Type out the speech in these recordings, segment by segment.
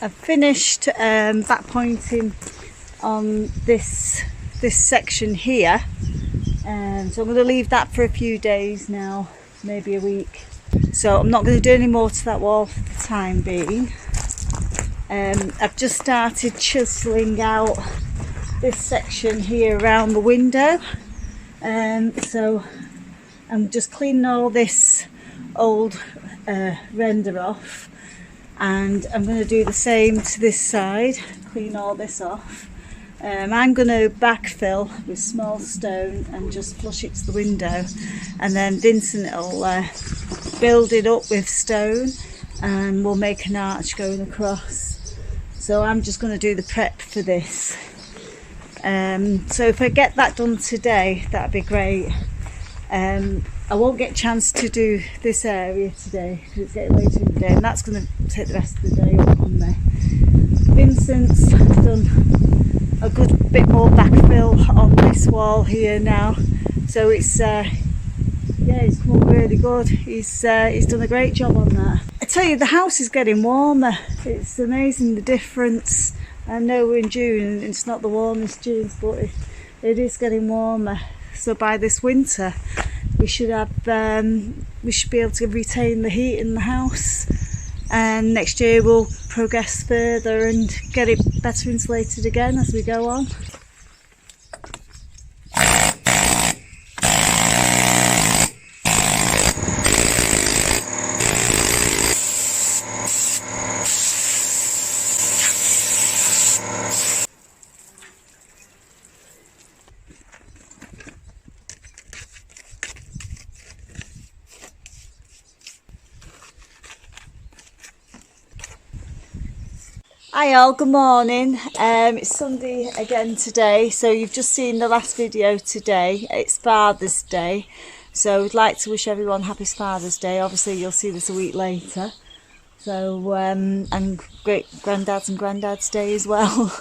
I've finished back pointing on this section here, so I'm going to leave that for a few days now, maybe a week. So I'm not going to do any more to that wall for the time being. I've just started chiseling out this section here around the window, so I'm just cleaning all this old render off, and I'm going to do the same to this side, clean all this off. I'm going to backfill with small stone and just flush it to the window, and then Vincent will build it up with stone and we'll make an arch going across. So I'm just going to do the prep for this. So if I get that done today, that'd be great. I won't get a chance to do this area today because it's getting later in the day, and that's going to take the rest of the day up on me. Vincent's done a good bit more backfill on this wall here now, so it's it's come up really good. He's done a great job on that. I tell you, the house is getting warmer. It's amazing the difference. I know we're in June and it's not the warmest June, but it is getting warmer. So by this winter we should be able to retain the heat in the house, and next year we'll progress further and get it better insulated again as we go on. Hi all, good morning. It's Sunday again today, so you've just seen the last video today. It's Father's Day, so we'd like to wish everyone happy Father's Day. Obviously you'll see this a week later, so and great granddads and granddad's day as well.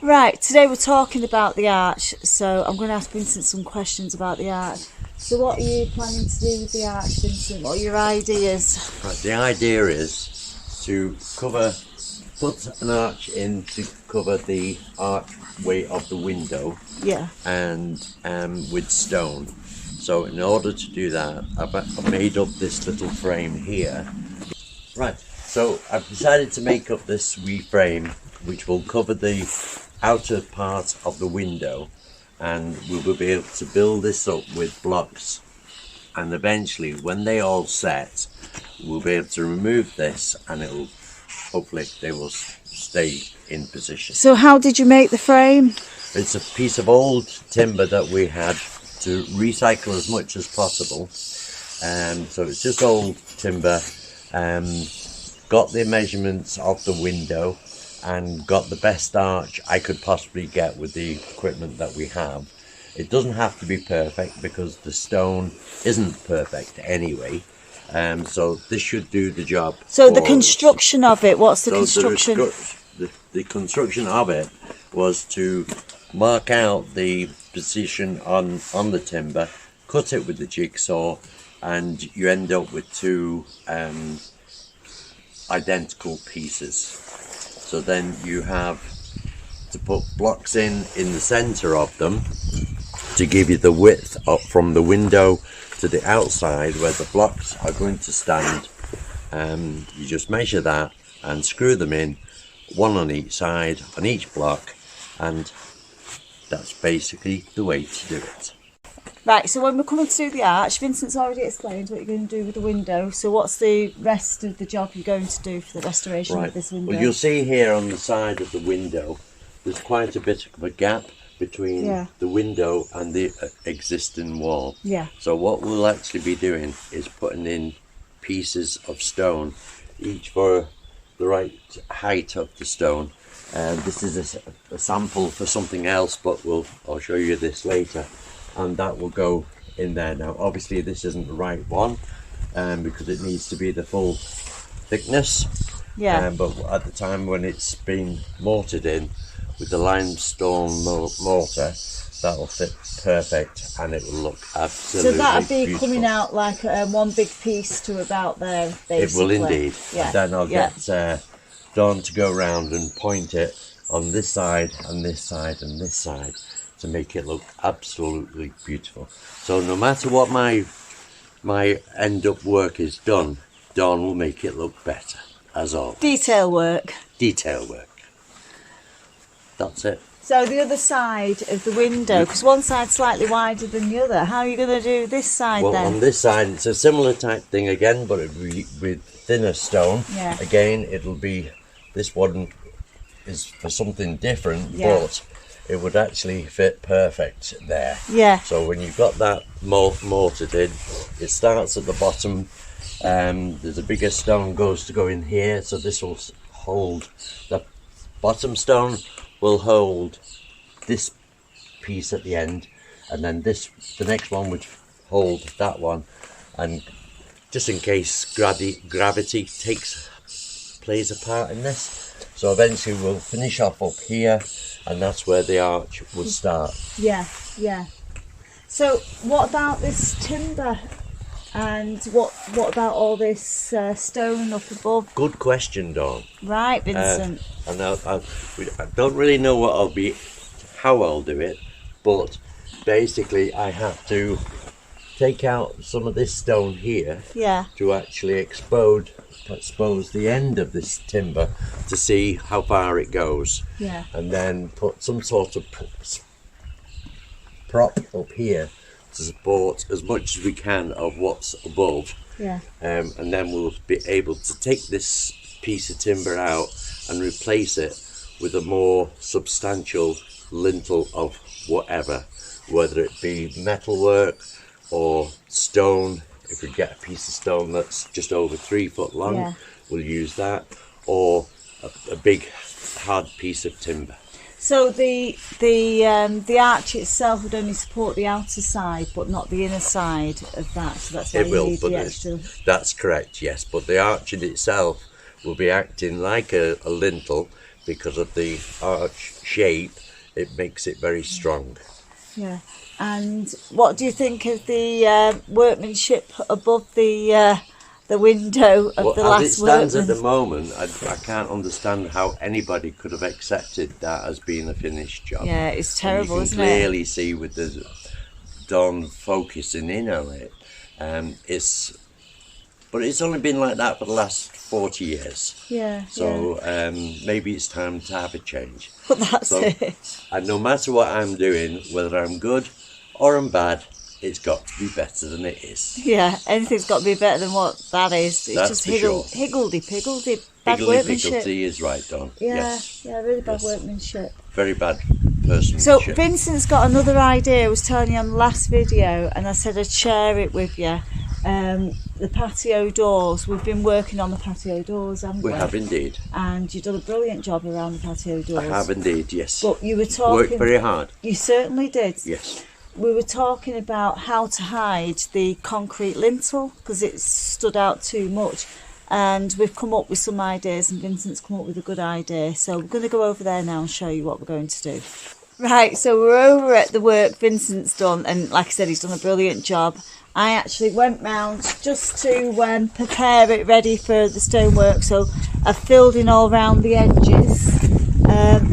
Right, today we're talking about the arch, so I'm going to ask Vincent some questions about the arch. So what are you planning to do with the arch, Vincent? What are your ideas? Right, the idea is to put an arch in to cover the archway of the window, and with stone. So in order to do that, I've made up this little frame here. Right, so I've decided to make up this wee frame which will cover the outer part of the window, and we will be able to build this up with blocks, and eventually when they all set we'll be able to remove this and it'll hopefully they will stay in position. So how did you make the frame? It's a piece of old timber that we had to recycle as much as possible. So it's just old timber. Got the measurements of the window and got the best arch I could possibly get with the equipment that we have. It doesn't have to be perfect because the stone isn't perfect anyway. So this should do the job. So the construction of it, what's the construction? The construction of it was to mark out the position on the timber, cut it with the jigsaw, and you end up with two identical pieces. So then you have to put blocks in the center of them to give you the width up from the window to the outside where the blocks are going to stand. You just measure that and screw them in, one on each side, on each block, and that's basically the way to do it. Right, so when we're coming to do the arch, Vincent's already explained what you're going to do with the window, so what's the rest of the job you're going to do for the restoration of this window? Well, you'll see here on the side of the window there's quite a bit of a gap between the window and the existing wall. So what we'll actually be doing is putting in pieces of stone, each for the right height of the stone. This is a sample for something else, but I'll show you this later, and that will go in there. Now obviously this isn't the right one because it needs to be the full thickness, but at the time when it's been mortared in with the limestone mortar, that'll fit perfect and it will look absolutely So that'll be beautiful. coming out like one big piece to about there, basically. It will indeed. And then I'll get Dawn to go around and point it on this side and this side and this side to make it look absolutely beautiful. So no matter what my end up work is done, Dawn will make it look better, as always. Detail work. Detail work. That's it. So the other side of the window, because one side's slightly wider than the other, how are you going to do this side then? Well, on this side, it's a similar type thing again, but it'll be with thinner stone. Yeah. Again, it'll be, this one is for something different, yeah. but it would actually fit perfect there. Yeah. So when you've got that mortared in, it starts at the bottom. There's a bigger stone goes to go in here, so this will hold, the bottom stone will hold this piece at the end, and then the next one would hold that one, and just in case gravity plays a part in this. So eventually we'll finish off up here, and that's where the arch would start. Yeah, yeah. So what about this timber? And what about all this stone up above? Good question, Dawn. Right, Vincent. And I don't really know how I'll do it, but basically I have to take out some of this stone here, yeah, to actually expose the end of this timber to see how far it goes, yeah, and then put some sort of prop up here to support as much as we can of what's above, yeah, and then we'll be able to take this piece of timber out and replace it with a more substantial lintel of whatever, whether it be metalwork or stone. If we get a piece of stone that's just over 3 foot long, yeah, we'll use that, or a big hard piece of timber. So the arch itself would only support the outer side, but not the inner side of that. So that's why It you will, need but the extra. that's correct, yes. But the arch in itself will be acting like a lintel because of the arch shape. It makes it very strong. Yeah. And what do you think of the workmanship above the window of the last as it stands workman? at the moment, I can't understand how anybody could have accepted that as being a finished job. Yeah, it's terrible, and isn't you can it? clearly see with the Dawn focusing in on it. But it's only been like that for the last 40 years. Yeah. So maybe it's time to have a change. Well, that's it. And no matter what I'm doing, whether I'm good or I'm bad, it's got to be better than it is. Yeah, anything's got to be better than what that is. It's That's just for sure. higgledy-piggledy, bad workmanship. Higgledy-piggledy is right, Dawn. Yeah, Yes. yeah, really bad Yes. workmanship. Very bad personmanship. So Vincent's got another idea. I was telling you on the last video, and I said I'd share it with you. The patio doors. We've been working on the patio doors, haven't we? We have indeed. And you've done a brilliant job around the patio doors. I have indeed, yes. But you were talking. Worked very hard. You certainly did. Yes. We were talking about how to hide the concrete lintel because it stood out too much, and we've come up with some ideas, and Vincent's come up with a good idea. So we're going to go over there now and show you what we're going to do. Right, so we're over at the work Vincent's done, and like I said, he's done a brilliant job. I actually went round just to prepare it ready for the stonework, so I filled in all around the edges.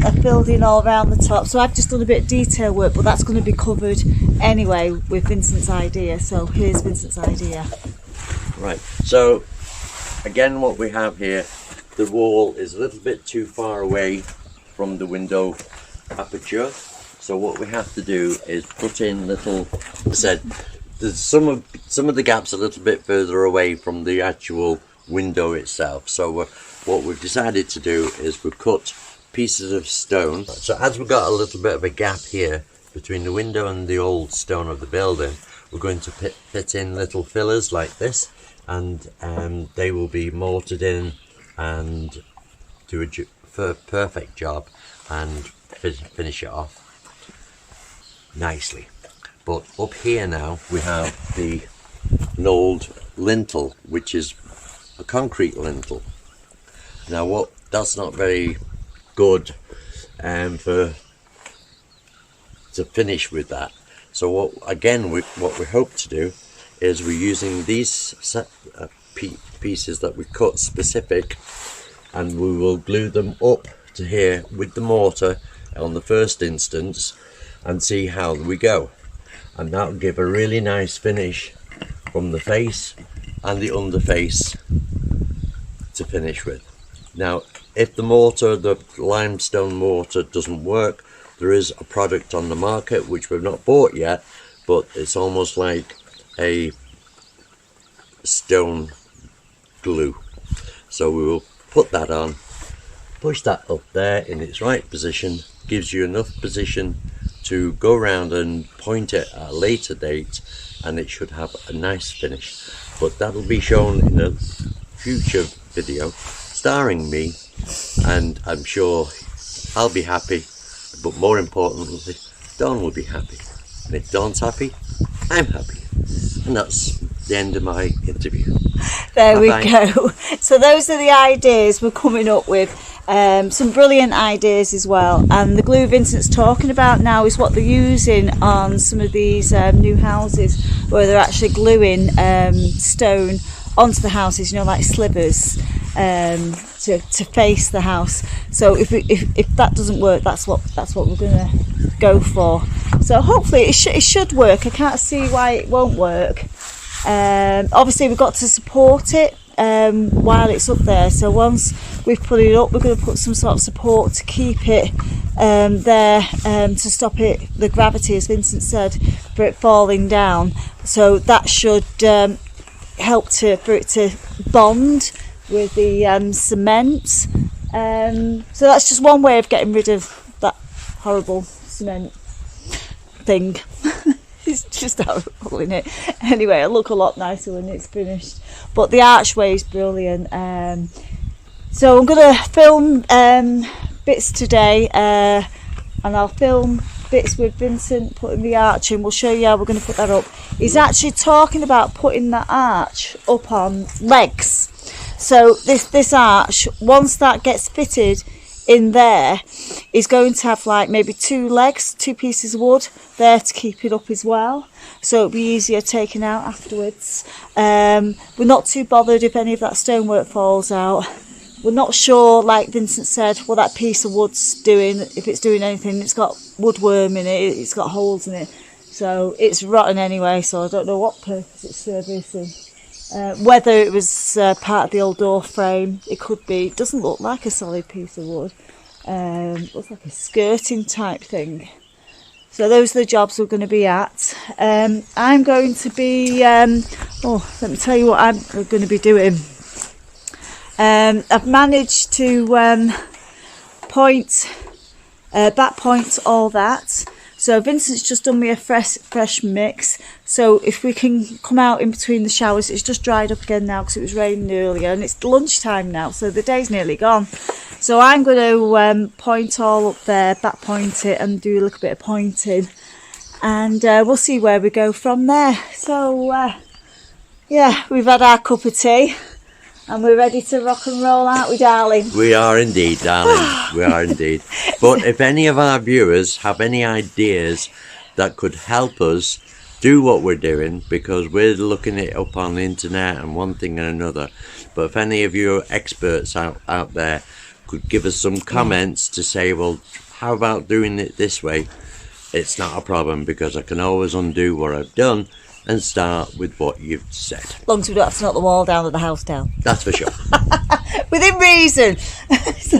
I filled in all around the top, so I've just done a bit of detail work, but that's going to be covered anyway with Vincent's idea. So here's Vincent's idea. Right, so again what we have here, the wall is a little bit too far away from the window aperture, so what we have to do is put in little, I said, there's some of the gaps a little bit further away from the actual window itself, so what we've decided to do is we cut pieces of stone. So as we've got a little bit of a gap here between the window and the old stone of the building, we're going to fit in little fillers like this, and they will be mortared in and do a perfect job and finish it off nicely. But up here now we have an old lintel, which is a concrete lintel. Now that's not very good to finish with that. So what we hope to do is we're using these pieces that we cut specific and we will glue them up to here with the mortar on the first instance and see how we go, and that'll give a really nice finish from the face and the underface to finish with. Now if the mortar, the limestone mortar, doesn't work, there is a product on the market which we've not bought yet, but it's almost like a stone glue. So we will put that on, push that up there in its right position, gives you enough position to go around and point it at a later date, and it should have a nice finish. But that'll be shown in a future video starring me, and I'm sure I'll be happy, but more importantly Dawn will be happy, and if Dawn's happy, I'm happy. And that's the end of my interview. There Bye-bye. we go. So those are the ideas we're coming up with. Some brilliant ideas as well, and the glue Vincent's talking about now is what they're using on some of these new houses, where they're actually gluing stone onto the houses, you know, like slivers, to face the house. So if that doesn't work, that's what we're gonna go for. So hopefully it should work. I can't see why it won't work. Obviously we've got to support it while it's up there, so once we've put it up, we're going to put some sort of support to keep it there, to stop the gravity, as Vincent said, for it falling down. So that should help for it to bond with the cement. So that's just one way of getting rid of that horrible cement thing. It's just horrible, isn't it? Anyway, it'll look a lot nicer when it's finished. But the archway is brilliant. So I'm going to film bits today, and I'll film bits with Vincent putting the arch in. We'll show you how we're going to put that up. He's actually talking about putting that arch up on legs. So this arch, once that gets fitted in there, is going to have like maybe two legs, two pieces of wood there to keep it up as well, so it'll be easier taking out afterwards. We're not too bothered if any of that stonework falls out. We're not sure, like Vincent said, what that piece of wood's doing, if it's doing anything. It's got woodworm in it, it's got holes in it, so it's rotten anyway, so I don't know what purpose it's servicing. Whether it was part of the old door frame, it could be. It doesn't look like a solid piece of wood. Looks like a skirting type thing. So those are the jobs we're going to be at. I'm going to be, let me tell you what I'm going to be doing. I've managed to back point all that. So Vincent's just done me a fresh mix. So if we can come out in between the showers, it's just dried up again now because it was raining earlier, and it's lunchtime now, so the day's nearly gone. So I'm going to point all up there, back point it, and do a little bit of pointing, and we'll see where we go from there. So yeah, we've had our cup of tea, and we're ready to rock and roll, aren't we, darling? We are indeed, darling. We are indeed. But if any of our viewers have any ideas that could help us do what we're doing, because we're looking it up on the internet and one thing and another, but if any of you experts out there could give us some comments to say, well, how about doing it this way? It's not a problem, because I can always undo what I've done and start with what you've said. As long as we don't have to knock the wall down or the house down. That's for sure. Within reason.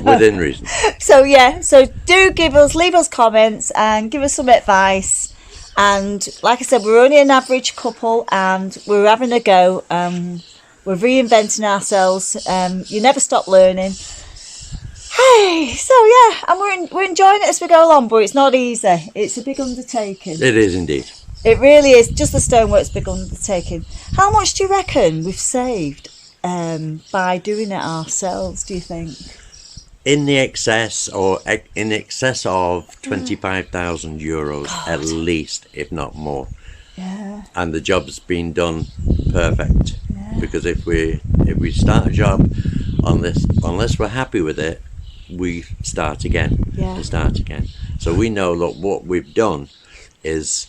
Within reason. So yeah, so do leave us comments and give us some advice. And like I said, we're only an average couple, and we're having a go. We're reinventing ourselves. You never stop learning. Hey, so yeah, and we're enjoying it as we go along, but it's not easy. It's a big undertaking. It is indeed. It really is. Just the stonework's big undertaking. How much do you reckon we've saved by doing it ourselves, do you think? In excess of €25,000 at least, if not more. Yeah. And the job's been done perfect. Yeah. Because if we start a job on this, unless we're happy with it, we start again. Yeah. And start again. So we know that what we've done is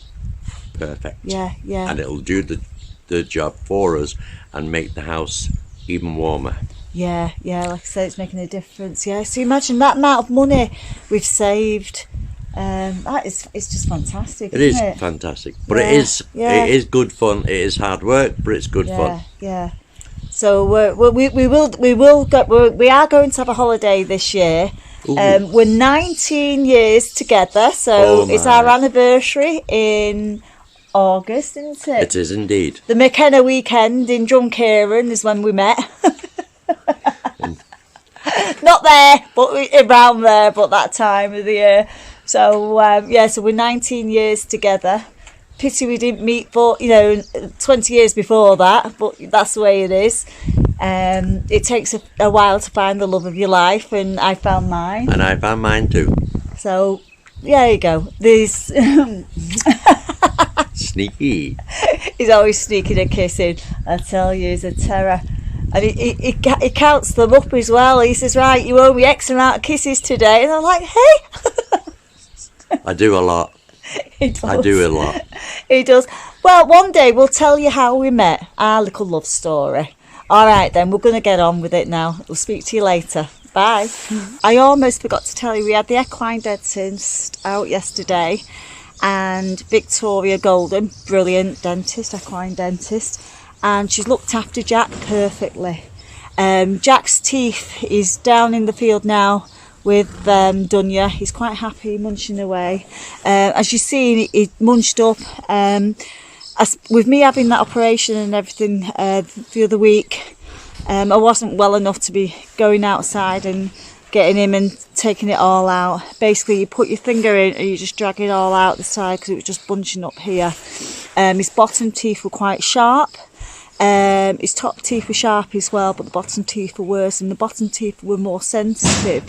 perfect. Yeah, yeah. And it'll do the job for us and make the house even warmer. Yeah, like I say, it's making a difference. Yeah, so imagine that amount of money we've saved. It's just fantastic. It isn't is it? fantastic, but it is good fun. It is hard work, but it's good fun. Yeah. So we are going to have a holiday this year. We're 19 years together, so it's our anniversary in August, isn't it? It is indeed. The McKenna weekend in Drumcairn is when we met. Not there, but around there, but that time of the year. So so we're 19 years together. Pity we didn't meet for 20 years before that, but that's the way it is. It takes a while to find the love of your life, and I found mine. And I found mine too. So there you go. There's sneaky. He's always sneaking and kissing. I tell you, he's a terror. And he counts them up as well. He says, right, you owe me X amount of kisses today. And I'm like, hey. I do a lot. He does. I do a lot. He does. Well, one day we'll tell you how we met. Our little love story. All right, then. We're going to get on with it now. We'll speak to you later. Bye. I almost forgot to tell you, we had the equine dentist out yesterday. And Victoria Golden, brilliant dentist, equine dentist. And she's looked after Jack perfectly. Jack's teeth is down in the field now with Dunya. He's quite happy munching away. As you've seen, he munched up. With me having that operation and everything the other week, I wasn't well enough to be going outside and getting him and taking it all out. Basically, you put your finger in and you just drag it all out the side because it was just bunching up here. His bottom teeth were quite sharp. His top teeth were sharp as well, but the bottom teeth were worse, and the bottom teeth were more sensitive.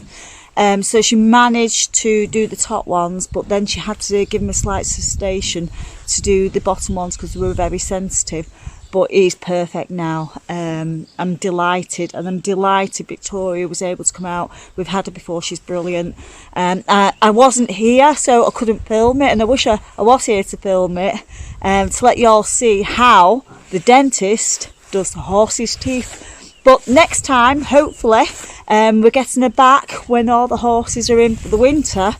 So she managed to do the top ones, but then she had to give him a slight sedation to do the bottom ones because they were very sensitive. But he's perfect now. I'm delighted, and I'm delighted Victoria was able to come out. We've had her before, she's brilliant. I wasn't here, so I couldn't film it, and I wish I was here to film it, to let you all see how the dentist does the horse's teeth. But next time, hopefully, we're getting her back when all the horses are in for the winter,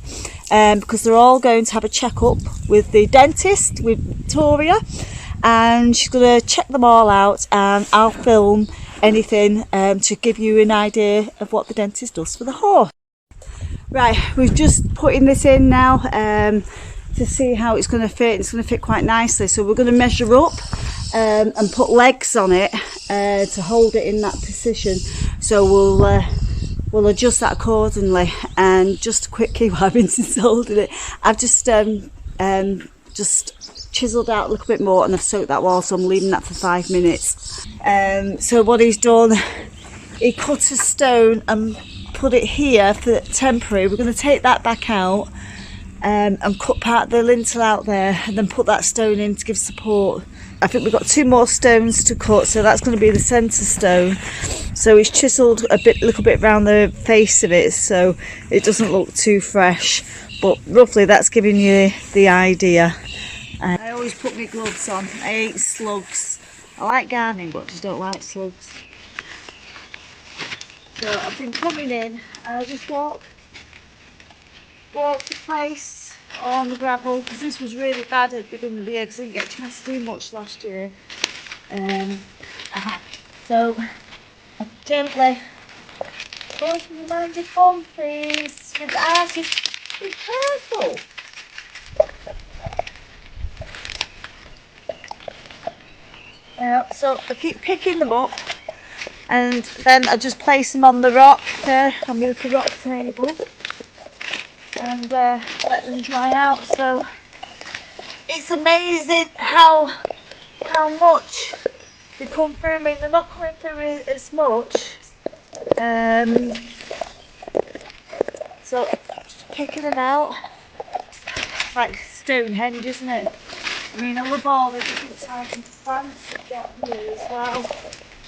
because they're all going to have a check-up with the dentist, with Victoria, and she's going to check them all out, and I'll film anything to give you an idea of what the dentist does for the horse. Right, we're just putting this in now to see how it's going to fit. It's going to fit quite nicely, so we're going to measure up and put legs on it to hold it in that position. So we'll adjust that accordingly. And just quickly, while I've been holding it, I've just chiseled out a little bit more, and I've soaked that wall, so I'm leaving that for 5 minutes. So what he's done, he cut a stone and put it here for temporary. We're going to take that back out and cut part of the lintel out there, and then put that stone in to give support. I think we've got 2 more stones to cut, so that's going to be the centre stone. So he's chiselled a little bit around the face of it, so it doesn't look too fresh, but roughly that's giving you the idea. I always put my gloves on. I hate slugs. I like gardening, but just don't like slugs. So I've been coming in, and I'll just walk the place on the gravel, because this was really bad at the beginning of the year because I didn't get a chance to do much last year. So I gently go to the mind of fun, please. With the artist, be careful. So I keep picking them up, and then I just place them on the rock there, on the little rock table, and let them dry out. So it's amazing how much they come through. I mean, they're not coming through as much. So just picking them out, like Stonehenge, isn't it? I mean, I love all the different types of plants that get here as well.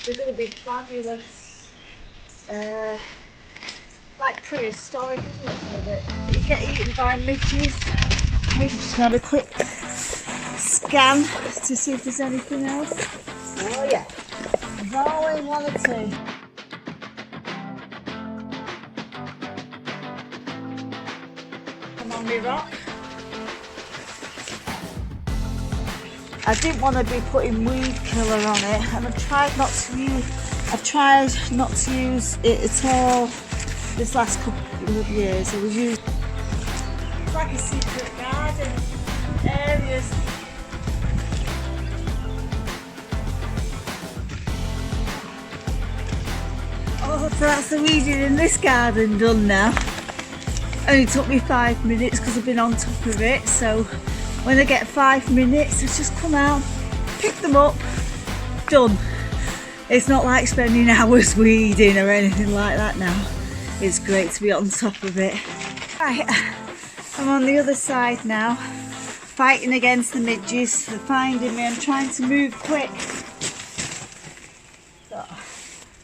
They're going to be fabulous. Like prehistoric, isn't it? You get eaten by midges. I'm just going to have a quick scan to see if there's anything else. Oh yeah, there's always going one or two. Come on, me rock. I didn't want to be putting weed killer on it, and I've tried not to use it at all this last couple of years. I was using it's like a secret garden areas. Oh, so that's the weeding in this garden done now. Only took me 5 minutes because I've been on top of it, so when I get 5 minutes I just come out, pick them up, done. It's not like spending hours weeding or anything like that now. It's great to be on top of it. Right, I'm on the other side now, fighting against the midges. They're finding me. I'm trying to move quick. So,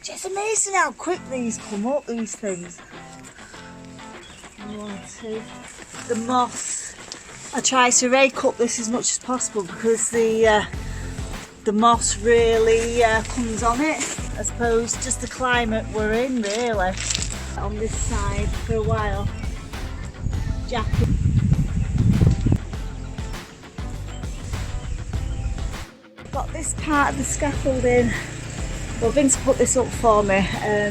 it's amazing how quick these come up, these things. 1, 2. The moss. I try to rake up this as much as possible because the moss really comes on it. I suppose just the climate we're in, really. On this side for a while. Jacket. Got this part of the scaffolding. Well, Vince put this up for me,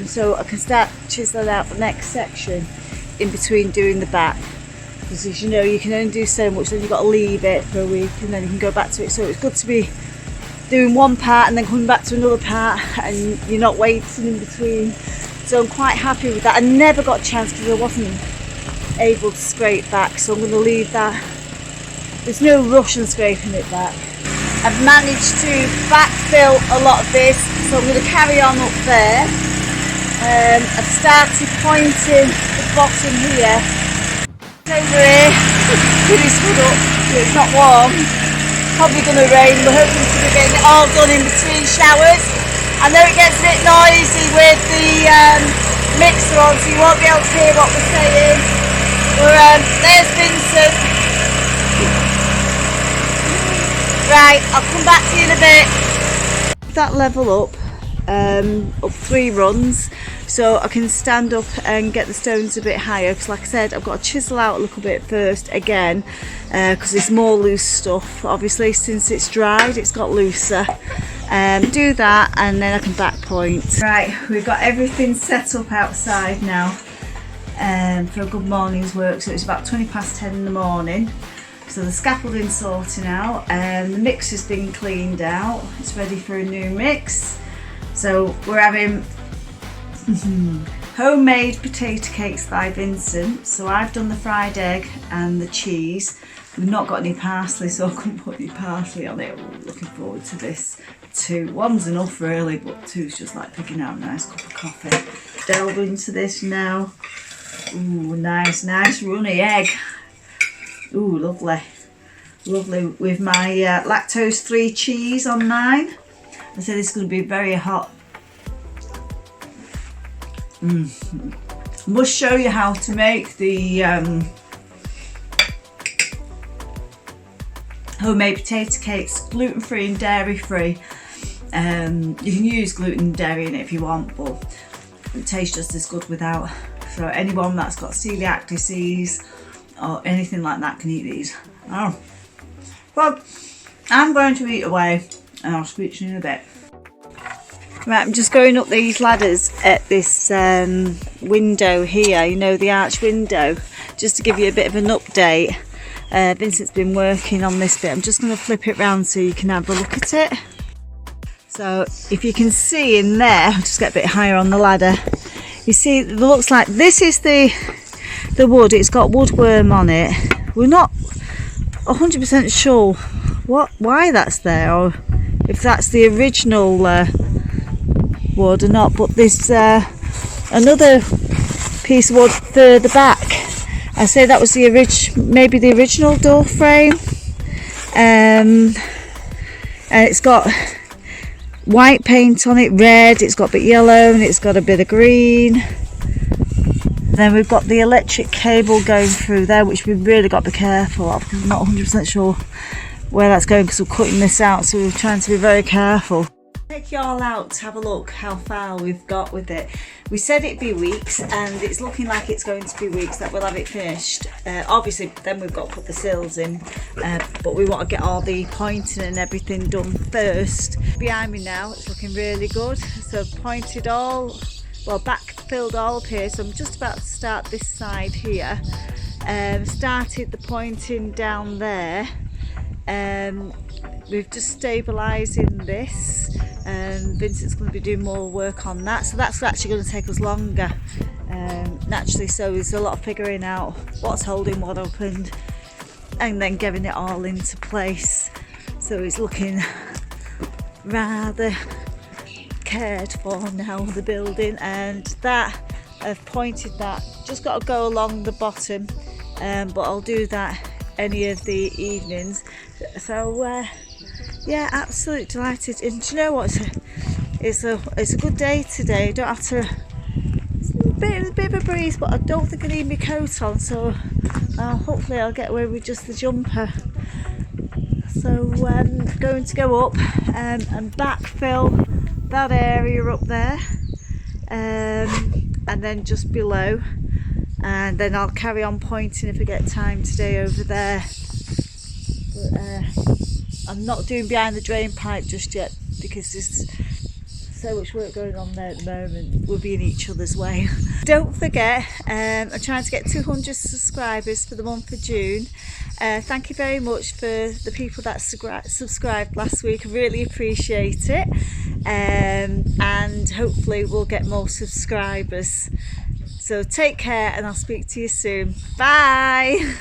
so I can start chiseling out the next section in between doing the back. Because as you know, you can only do so much, then you've got to leave it for a week and then you can go back to it. So it's good to be doing one part and then coming back to another part, and you're not waiting in between. So I'm quite happy with that. I never got a chance because I wasn't able to scrape back, so I'm going to leave that. There's no rush on scraping it back. I've managed to backfill a lot of this, so I'm going to carry on up there. I've started pointing the bottom here. Over here, pretty stood up, so it's not warm. Probably going to rain. We're hoping to be getting it all done in between showers. I know it gets a bit noisy with the mixer on, so you won't be able to hear what we're saying. But there's Vincent. Right, I'll come back to you in a bit. That level up 3 runs, so I can stand up and get the stones a bit higher, because like I said, I've got to chisel out a little bit first again, because there's more loose stuff. Obviously since it's dried it's got looser. Do that and then I can back point. Right, we've got everything set up outside now for a good morning's work. So it's about 10:20 in the morning. So the scaffolding's sorting out and the mixer's been cleaned out. It's ready for a new mix. So we're having homemade potato cakes by Vincent. So I've done the fried egg and the cheese. We've not got any parsley, so I couldn't put any parsley on it. Ooh, looking forward to this. 2. One's enough really, but 2's just like picking out a nice cup of coffee. Delve into this now. Ooh, nice runny egg. Ooh, lovely. Lovely with my lactose-free cheese on mine. I said this is going to be very hot. I must show you how to make the homemade potato cakes, gluten-free and dairy-free. You can use gluten and dairy in it if you want, but it tastes just as good without. So anyone that's got celiac disease or anything like that can eat these. Oh. Well, I'm going to eat away and I'll speak to you in a bit. Right, I'm just going up these ladders at this window here, you know, the arch window, just to give you a bit of an update. Vincent's been working on this bit. I'm just going to flip it round so you can have a look at it. So if you can see in there, I'll just get a bit higher on the ladder. You see, it looks like this is the wood. It's got woodworm on it. We're not 100% sure why that's there, or if that's the original wood or not. But there's another piece of wood further back. I say that was maybe the original door frame, and it's got white paint on it, red, it's got a bit yellow, and it's got a bit of green. Then we've got the electric cable going through there, which we've really got to be careful of, because I'm not 100% sure where that's going because we're cutting this out, so we're trying to be very careful. Take take you all out to have a look how far we've got with it. We said it'd be weeks, and it's looking like it's going to be weeks that we'll have it finished. Obviously then we've got to put the sills in, but we want to get all the pointing and everything done first. Behind me now, it's looking really good. So I've pointed all, well, backfilled all up here, so I'm just about to start this side here. Started the pointing down there. We've just stabilising this. Vincent's going to be doing more work on that, so that's actually going to take us longer, naturally. So there's a lot of figuring out what's holding what up and then getting it all into place. So it's looking rather cared for now, the building, and that I've pointed that, just got to go along the bottom, but I'll do that any of the evenings. So yeah, absolutely delighted. And do you know what, it's a good day today. I don't have to, it's a bit of a breeze, but I don't think I need my coat on, so hopefully I'll get away with just the jumper. So going to go up and backfill that area up there, and then just below, and then I'll carry on pointing if I get time today over there. But I'm not doing behind the drain pipe just yet because there's so much work going on there at the moment. We'll be in each other's way. Don't forget, I'm trying to get 200 subscribers for the month of June. Thank you very much for the people that subscribed last week. I really appreciate it, and hopefully we'll get more subscribers. So take care, and I'll speak to you soon. Bye.